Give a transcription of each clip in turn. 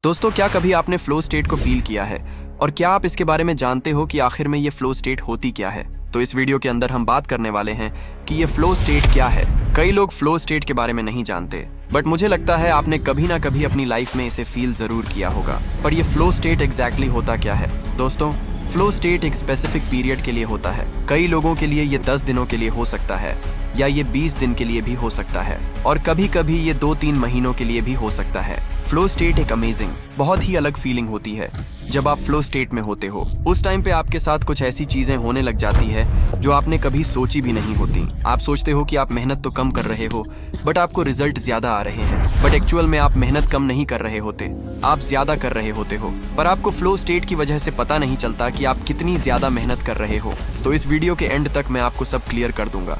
दोस्तों, क्या कभी आपने फ्लो स्टेट को फील किया है? और क्या आप इसके बारे में जानते हो कि आखिर में ये फ्लो स्टेट होती क्या है? तो इस वीडियो के अंदर हम बात करने वाले हैं कि ये फ्लो स्टेट क्या है। कई लोग फ्लो स्टेट के बारे में नहीं जानते, बट मुझे लगता है आपने कभी ना कभी अपनी लाइफ में इसे फील जरूर किया होगा। पर ये फ्लो स्टेट एग्जैक्टली होता क्या है? दोस्तों, फ्लो स्टेट एक स्पेसिफिक पीरियड के लिए होता है। कई लोगों के लिए ये 10 दिनों के लिए हो सकता है, या ये 20 दिन के लिए भी हो सकता है, और कभी कभी ये 2-3 महीनों के लिए भी हो सकता है। फ्लो स्टेट एक अमेजिंग, बहुत ही अलग फीलिंग होती है। जब आप फ्लो स्टेट में होते हो, उस टाइम पे आपके साथ कुछ ऐसी चीजें होने लग जाती है जो आपने कभी सोची भी नहीं होती। आप सोचते हो कि आप मेहनत तो कम कर रहे हो, बट आपको रिजल्ट ज्यादा आ रहे हैं। बट एक्चुअल में आप मेहनत कम नहीं कर रहे होते, आप ज्यादा कर रहे होते हो। पर आपको फ्लो स्टेट की वजह से पता नहीं चलता कि आप कितनी ज्यादा मेहनत कर रहे हो। तो इस वीडियो के एंड तक मैं आपको सब क्लियर कर दूंगा।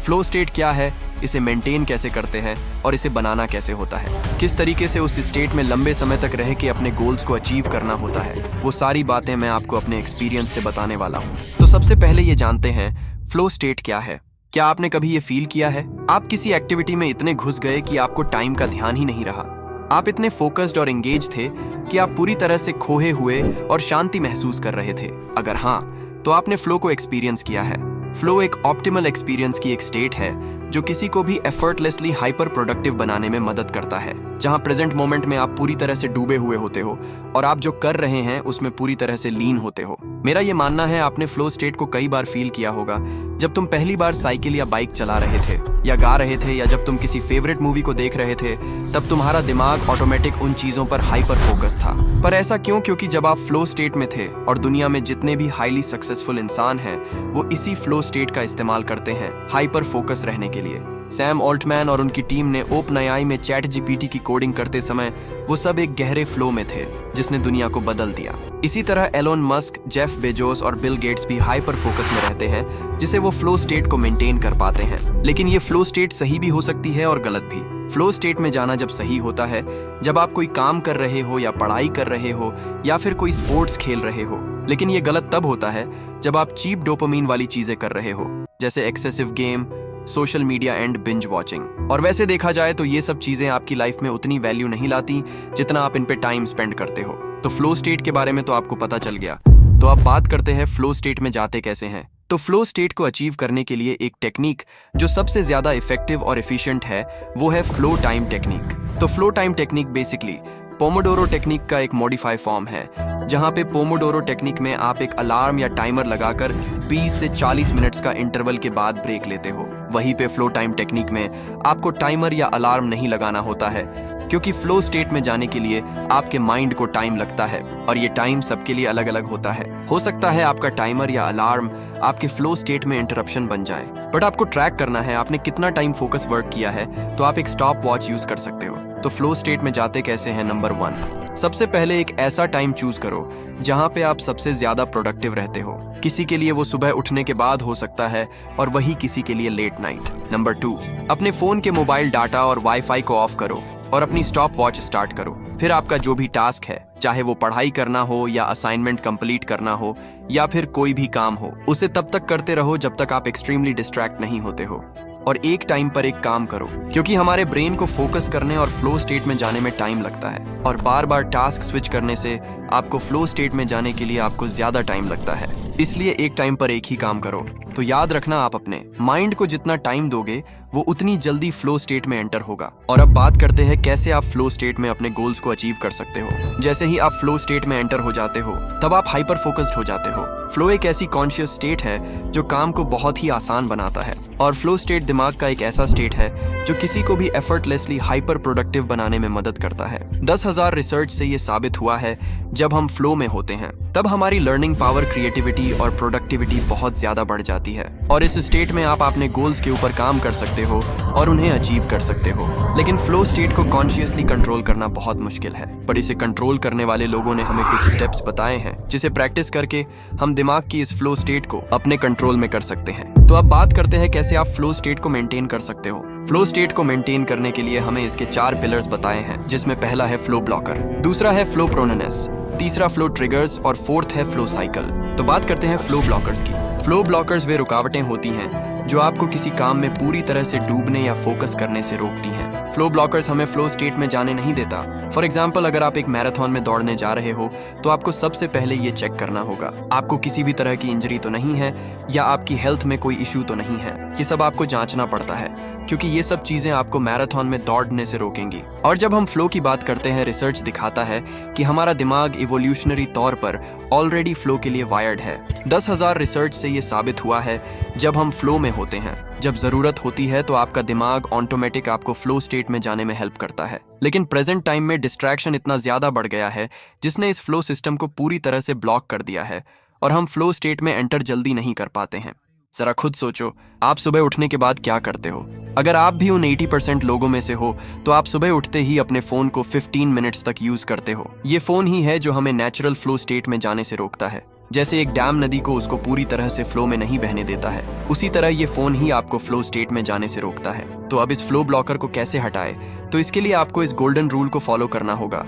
फ्लो स्टेट क्या है, इसे मेंटेन कैसे करते हैं, और इसे बनाना कैसे होता है, किस तरीके से उस स्टेट में लंबे समय तक रह के अपने गोल्स को अचीव करना होता है, वो सारी बातें मैं आपको अपने एक्सपीरियंस से बताने वाला हूँ। तो सबसे पहले ये जानते हैं फ्लो स्टेट क्या है। क्या आपने कभी ये फील किया है? आप किसी एक्टिविटी में इतने घुस गए कि आपको टाइम का ध्यान ही नहीं रहा। आप इतने फोकस्ड और एंगेज थे कि आप पूरी तरह से खोए हुए और शांति महसूस कर रहे थे। अगर हाँ, तो आपने फ्लो को एक्सपीरियंस किया है। फ्लो एक ऑप्टिमल एक्सपीरियंस की एक स्टेट है जो किसी को भी एफर्टलेसली हाइपर प्रोडक्टिव बनाने में मदद करता है, जहां प्रेजेंट मोमेंट में आप पूरी तरह से डूबे हुए होते हो और आप जो कर रहे हैं उसमें पूरी तरह से लीन होते हो। मेरा ये मानना है आपने फ्लो स्टेट को कई बार फील किया होगा, जब तुम पहली बार साइकिल या बाइक चला रहे थे, या गा रहे थे, या जब तुम किसी फेवरेट मूवी को देख रहे थे, तब तुम्हारा दिमाग ऑटोमेटिक उन चीजों पर हाइपर फोकस था। पर ऐसा क्यों? क्योंकि जब आप फ्लो स्टेट में थे, और दुनिया में जितने भी हाईली सक्सेसफुल इंसान हैं वो इसी फ्लो स्टेट का इस्तेमाल करते हैं हाइपर फोकस रहने के लिए। सैम ऑल्टमैन और उनकी टीम ने ओपनएआई में चैट जीपीटी की कोडिंग करते समय वो सब एक गहरे फ्लो में थे जिसने दुनिया को बदल दिया। इसी तरह एलोन मस्क, जेफ बेजोस और बिल गेट्स भी हाइपर फोकस में रहते हैं, जिसे वो फ्लो स्टेट को मेंटेन कर पाते हैं। लेकिन ये फ्लो स्टेट सही भी हो सकती है और गलत भी। फ्लो स्टेट में जाना जब सही होता है, जब आप कोई काम कर रहे हो, या पढ़ाई कर रहे हो, या फिर कोई स्पोर्ट्स खेल रहे हो। लेकिन ये गलत तब होता है जब आप चीप डोपामिन वाली चीजें कर रहे हो, जैसे excessive game, social media and binge watching. और वैसे देखा जाए तो ये सब चीजें आपकी लाइफ में उतनी वैल्यू नहीं लाती जितना आप इन पे टाइम स्पेंड करते हो। तो फ्लो स्टेट के बारे में तो आपको पता चल गया। तो अब बात करते हैं फ्लो स्टेट में जाते कैसे हैं। तो फ्लो स्टेट को अचीव करने के लिए एक टेक्निक जो सबसे ज्यादा इफेक्टिव और एफिशिएंट है, वो है फ्लो टाइम टेक्निक। तो flow time technique basically Pomodoro technique का एक मॉडिफाई फॉर्म है, जहां पे पोमोडोरो टेक्निक में आप एक अलार्म या टाइमर लगाकर 20 से 40 मिनट्स का इंटरवल के बाद ब्रेक लेते हो। वहीं पे फ्लो टाइम टेक्निक में आपको टाइमर या अलार्म नहीं लगाना होता है, क्योंकि फ्लो स्टेट में जाने के लिए आपके माइंड को टाइम लगता है, और ये टाइम सबके लिए अलग अलग होता है। हो सकता है आपका टाइमर या अलार्म आपके फ्लो स्टेट में इंटरप्शन बन जाए, बट आपको ट्रैक करना है आपने कितना टाइम फोकस वर्क किया है, तो आप एक स्टॉप वॉच यूज कर सकते हो। तो फ्लो स्टेट में जाते कैसे हैं? नंबर 1, सबसे पहले एक ऐसा टाइम चूज करो जहां पे आप सबसे ज्यादा प्रोडक्टिव रहते हो। किसी के लिए वो सुबह उठने के बाद हो सकता है, और वही किसी के लिए लेट नाइट। नंबर 2, अपने फोन के मोबाइल डाटा और वाईफाई को ऑफ करो और अपनी स्टॉप वॉच स्टार्ट करो। फिर आपका जो भी टास्क है, चाहे वो पढ़ाई करना हो, या असाइनमेंट कंप्लीट करना हो, या फिर कोई भी काम हो, उसे तब तक करते रहो जब तक आप एक्सट्रीमली डिस्ट्रैक्ट नहीं होते हो। और एक टाइम पर एक काम करो, क्योंकि हमारे ब्रेन को फोकस करने और फ्लो स्टेट में जाने में टाइम लगता है, और बार बार टास्क स्विच करने से आपको फ्लो स्टेट में जाने के लिए आपको ज्यादा टाइम लगता है। इसलिए एक टाइम पर एक ही काम करो। तो याद रखना, आप अपने माइंड को जितना टाइम दोगे वो उतनी जल्दी फ्लो स्टेट में एंटर होगा। और अब बात करते हैं कैसे आप फ्लो स्टेट में अपने गोल्स को अचीव कर सकते हो। जैसे ही आप फ्लो स्टेट में एंटर हो जाते हो, तब आप हाइपर फोकस्ड हो जाते हो। फ्लो एक ऐसी कॉन्शियस स्टेट है जो काम को बहुत ही आसान बनाता है, और फ्लो स्टेट दिमाग का एक ऐसा स्टेट है जो किसी को भी एफर्टलेसली हाइपर प्रोडक्टिव बनाने में मदद करता है। 10,000 रिसर्च से ये साबित हुआ है, जब हम फ्लो में होते हैं तब हमारी लर्निंग पावर, क्रिएटिविटी और प्रोडक्टिविटी बहुत ज्यादा बढ़ जाती है, और इस स्टेट में आप अपने गोल्स के ऊपर काम कर सकते हो और उन्हें अचीव कर सकते हो। लेकिन फ्लो स्टेट को कॉन्शियसली कंट्रोल करना बहुत मुश्किल है, पर इसे कंट्रोल करने वाले लोगों ने हमें कुछ स्टेप्स बताए हैं, जिसे प्रैक्टिस करके हम दिमाग की इस फ्लो स्टेट को अपने कंट्रोल में कर सकते हैं। तो अब बात करते हैं कैसे आप फ्लो स्टेट को मेंटेन कर सकते हो। फ्लो स्टेट को मेंटेन करने के लिए हमें इसके 4 पिलर्स बताए हैं, जिसमें पहला है फ्लो ब्लॉकर, दूसरा है फ्लो प्रोनेनेस, तीसरा फ्लो ट्रिगर्स, और फोर्थ है फ्लो साइकिल। तो बात करते हैं फ्लो ब्लॉकर्स की। फ्लो ब्लॉकर्स वे रुकावटें होती हैं जो आपको किसी काम में पूरी तरह से डूबने या फोकस करने से रोकती हैं। फ्लो ब्लॉकर्स हमें फ्लो स्टेट में जाने नहीं देता, फॉर एग्जाम्पल, अगर आप एक मैराथन में दौड़ने जा रहे हो तो आपको सबसे पहले ये चेक करना होगा आपको किसी भी तरह की इंजरी तो नहीं है या आपकी हेल्थ में कोई इश्यू तो नहीं है। ये सब आपको जांचना पड़ता है क्योंकि ये सब चीजें आपको मैराथन में दौड़ने से रोकेंगी। और जब हम फ्लो की बात करते हैं, रिसर्च दिखाता है कि हमारा दिमाग इवोल्यूशनरी तौर पर ऑलरेडी फ्लो के लिए वायर्ड है। 10,000 रिसर्च से ये साबित हुआ है जब हम फ्लो में होते हैं, जब जरूरत होती है तो आपका दिमाग ऑटोमेटिक आपको फ्लो स्टेट में जाने में हेल्प करता है। लेकिन प्रेजेंट टाइम में डिस्ट्रैक्शन इतना ज्यादा बढ़ गया है जिसने इस फ्लो सिस्टम को पूरी तरह से ब्लॉक कर दिया है और हम फ्लो स्टेट में एंटर जल्दी नहीं कर पाते हैं। जरा खुद सोचो, आप सुबह उठने के बाद क्या करते हो? अगर आप भी उन 80% लोगों में से हो तो आप सुबह उठते ही अपने फोन को 15 मिनट्स तक यूज करते हो। ये फोन ही है जो हमें नेचुरल फ्लो स्टेट में जाने से रोकता है। जैसे एक डैम नदी को उसको पूरी तरह से फ्लो में नहीं बहने देता है, उसी तरह ये फोन ही आपको फ्लो स्टेट में जाने से रोकता है। तो अब इस फ्लो ब्लॉकर को कैसे हटाए? तो इसके लिए आपको इस गोल्डन रूल को फॉलो करना होगा,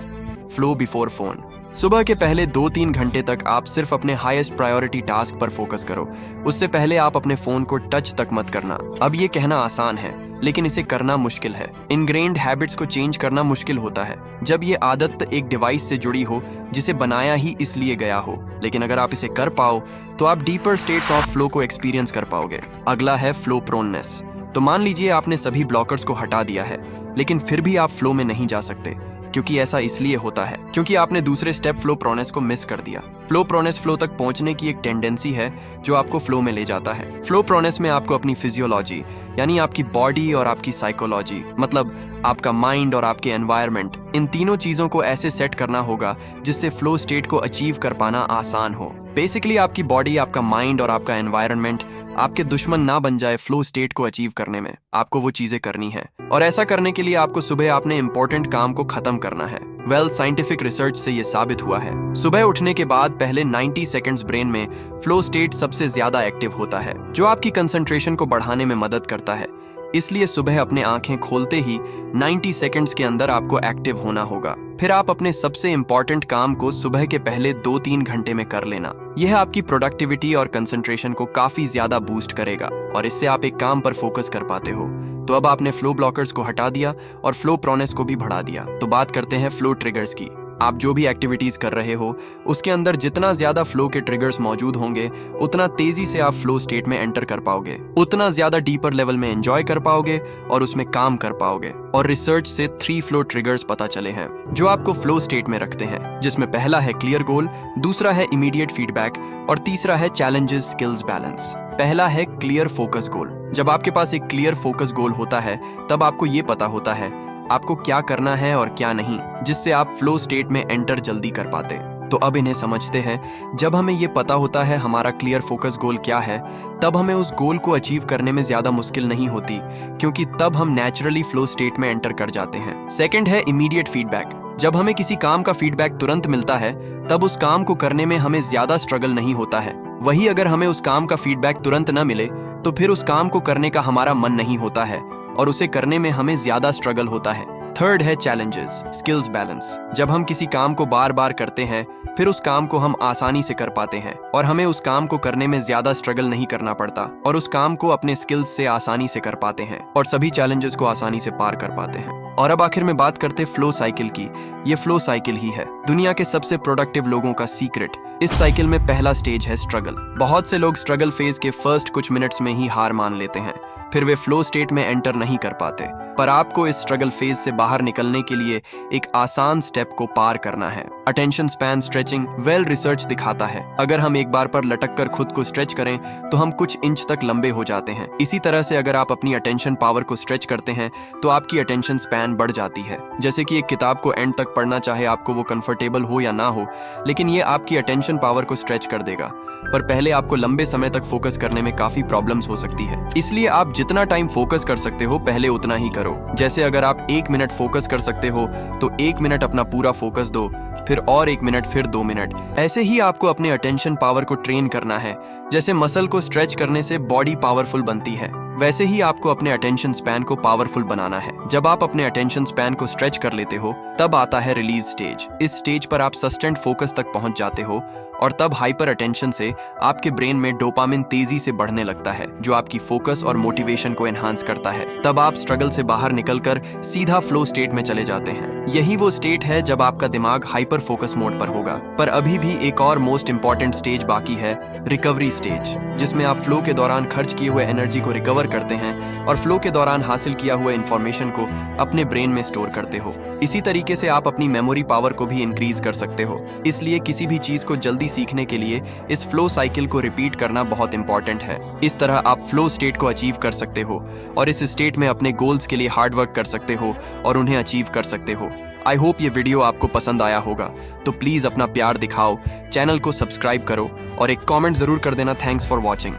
फ्लो बिफोर फोन। सुबह के पहले 2-3 घंटे तक आप सिर्फ अपने हाईएस्ट प्रायोरिटी टास्क पर फोकस करो। उससे पहले आप अपने फोन को टच तक मत करना। अब ये कहना आसान है लेकिन इसे करना मुश्किल है। इनग्रेन्ड हैबिट्स को चेंज करना मुश्किल होता है जब ये आदत एक डिवाइस से जुड़ी हो जिसे बनाया ही इसलिए गया हो। लेकिन अगर आप इसे कर पाओ तो आप डीपर स्टेट्स ऑफ फ्लो को एक्सपीरियंस कर पाओगे। अगला है फ्लो प्रोननेस। तो मान लीजिए आपने सभी ब्लॉकर्स को हटा दिया है लेकिन फिर भी आप फ्लो में नहीं जा सकते। क्योंकि ऐसा इसलिए होता है क्योंकि आपने दूसरे स्टेप फ्लो प्रोनेस को मिस कर दिया। फ्लो प्रोनेस फ्लो तक पहुंचने की एक टेंडेंसी है जो आपको फ्लो में ले जाता है। फ्लो प्रोनेस में आपको अपनी फिजियोलॉजी यानी आपकी बॉडी और आपकी साइकोलॉजी, मतलब आपका माइंड और आपके एनवायरनमेंट, इन तीनों चीजों को ऐसे सेट करना होगा जिससे फ्लो स्टेट को अचीव कर पाना आसान हो। बेसिकली आपकी बॉडी, आपका माइंड और आपका एनवायरनमेंट आपके दुश्मन ना बन जाए फ्लो स्टेट को अचीव करने में। आपको वो चीजें करनी है और ऐसा करने के लिए आपको सुबह अपने इंपॉर्टेंट काम को खत्म करना है। साइंटिफिक रिसर्च से ये साबित हुआ है। सुबह उठने के बाद पहले 90 सेकंड्स ब्रेन में फ्लो स्टेट सबसे ज्यादा एक्टिव होता है जो आपकी कंसंट्रेशन को बढ़ाने में मदद करता है। इसलिए सुबह अपने आंखें खोलते ही 90 सेकंड्स के अंदर आपको एक्टिव होना होगा। फिर आप अपने सबसे इंपॉर्टेंट काम को सुबह के पहले 2-3 घंटे में कर लेना। यह आपकी प्रोडक्टिविटी और कंसंट्रेशन को काफी ज्यादा बूस्ट करेगा और इससे आप एक काम पर फोकस कर पाते हो। तो अब आपने फ्लो ब्लॉकर्स को हटा दिया और फ्लो प्रोनेस को भी बढ़ा दिया। तो बात करते हैं फ्लो ट्रिगर्स की। आप जो भी एक्टिविटीज कर रहे हो उसके अंदर जितना ज्यादा फ्लो के ट्रिगर्स मौजूद होंगे उतना तेजी से आप फ्लो स्टेट में एंटर कर पाओगे, उतना ज्यादा डीपर लेवल में एंजॉय कर पाओगे और उसमें काम कर पाओगे। और रिसर्च से 3 फ्लो ट्रिगर्स पता चले हैं जो आपको फ्लो स्टेट में रखते हैं, जिसमें पहला है क्लियर गोल, दूसरा है इमीडिएट फीडबैक और तीसरा है चैलेंजेस स्किल्स बैलेंस। पहला है क्लियर फोकस गोल। जब आपके पास एक क्लियर फोकस गोल होता है तब आपको ये पता होता है आपको क्या करना है और क्या नहीं, जिससे आप फ्लो स्टेट में एंटर जल्दी कर पाते। तो अब इन्हें समझते हैं। जब हमें ये पता होता है हमारा क्लियर फोकस गोल क्या है, तब हमें उस गोल को अचीव करने में ज्यादा मुश्किल नहीं होती क्योंकि तब हम नेचुरली फ्लो स्टेट में एंटर कर जाते हैं। सेकंड है इमीडिएट फीडबैक। जब हमें किसी काम का फीडबैक तुरंत मिलता है तब उस काम को करने में हमें ज्यादा स्ट्रगल नहीं होता है। वही अगर हमें उस काम का फीडबैक तुरंत न मिले तो फिर उस काम को करने का हमारा मन नहीं होता है और उसे करने में हमें ज्यादा स्ट्रगल होता है। थर्ड है चैलेंजेस स्किल्स बैलेंस। जब हम किसी काम को बार बार करते हैं फिर उस काम को हम आसानी से कर पाते हैं और हमें उस काम को करने में ज्यादा स्ट्रगल नहीं करना पड़ता और उस काम को अपने स्किल्स से आसानी से कर पाते हैं और सभी चैलेंजेस को आसानी से पार कर पाते हैं। और अब आखिर में बात करते फ्लो साइकिल की। ये फ्लो साइकिल ही है दुनिया के सबसे प्रोडक्टिव लोगों का सीक्रेट। इस साइकिल में पहला स्टेज है स्ट्रगल। बहुत से लोग स्ट्रगल फेज के फर्स्ट कुछ मिनट्स में ही हार मान लेते हैं, फिर वे फ्लो स्टेट में एंटर नहीं कर पाते। पर आपको इस स्ट्रगल फेज से बाहर निकलने के लिए एक आसान स्टेप को पार करना है, अटेंशन स्पैन स्ट्रेचिंग। रिसर्च दिखाता है अगर हम एक बार पर लटक कर खुद को स्ट्रेच करें तो हम कुछ इंच तक लंबे हो जाते हैं। इसी तरह से अगर आप अपनी अटेंशन पावर को स्ट्रेच करते हैं तो आपकी अटेंशन स्पैन बढ़ जाती है। जैसे कि एक किताब को एंड तक पढ़ना, चाहे आपको वो कंफर्टेबल हो या ना हो, लेकिन ये आपकी अटेंशन पावर को स्ट्रेच कर देगा। पर पहले आपको लंबे समय तक फोकस करने में काफी प्रॉब्लम्स हो सकती है, इसलिए आप जितना टाइम फोकस कर सकते हो पहले उतना ही करो। जैसे अगर आप 1 मिनट फोकस कर सकते हो तो 1 मिनट अपना पूरा फोकस दो, फिर और 1 मिनट, फिर 2 मिनट। ऐसे ही आपको अपने अटेंशन पावर को ट्रेन करना है। जैसे मसल को स्ट्रेच करने से बॉडी पावरफुल बनती है, वैसे ही आपको अपने अटेंशन स्पैन को पावरफुल बनाना है। जब आप अपने अटेंशन स्पैन को स्ट्रेच कर लेते हो तब आता है रिलीज स्टेज। इस स्टेज पर आप सस्टेंड फोकस तक पहुंच जाते हो और तब हाइपर अटेंशन से आपके ब्रेन में डोपामिन तेजी से बढ़ने लगता है, जो आपकी फोकस और मोटिवेशन को एनहांस करता है। तब आप स्ट्रगल से बाहर निकलकर सीधा फ्लो स्टेट में चले जाते हैं। यही वो स्टेट है जब आपका दिमाग हाइपर फोकस मोड पर होगा। पर अभी भी एक और मोस्ट इंपॉर्टेंट स्टेज बाकी है, रिकवरी स्टेज, जिसमें आप फ्लो के दौरान खर्च किए हुए एनर्जी को रिकवर करते हैं और फ्लो के दौरान हासिल किया हुआ इंफॉर्मेशन को अपने ब्रेन में स्टोर करते हो। इसी तरीके से आप अपनी मेमोरी पावर को भी इंक्रीज कर सकते हो। इसलिए किसी भी चीज को जल्दी सीखने के लिए इस फ्लो साइकिल को रिपीट करना बहुत इंपॉर्टेंट है। इस तरह आप फ्लो स्टेट को अचीव कर सकते हो और इस स्टेट में अपने गोल्स के लिए हार्ड वर्क कर सकते हो और उन्हें अचीव कर सकते हो। आई होप ये वीडियो आपको पसंद आया होगा, तो प्लीज अपना प्यार दिखाओ, चैनल को सब्सक्राइब करो और एक कमेंट जरूर कर देना। Thanks for watching.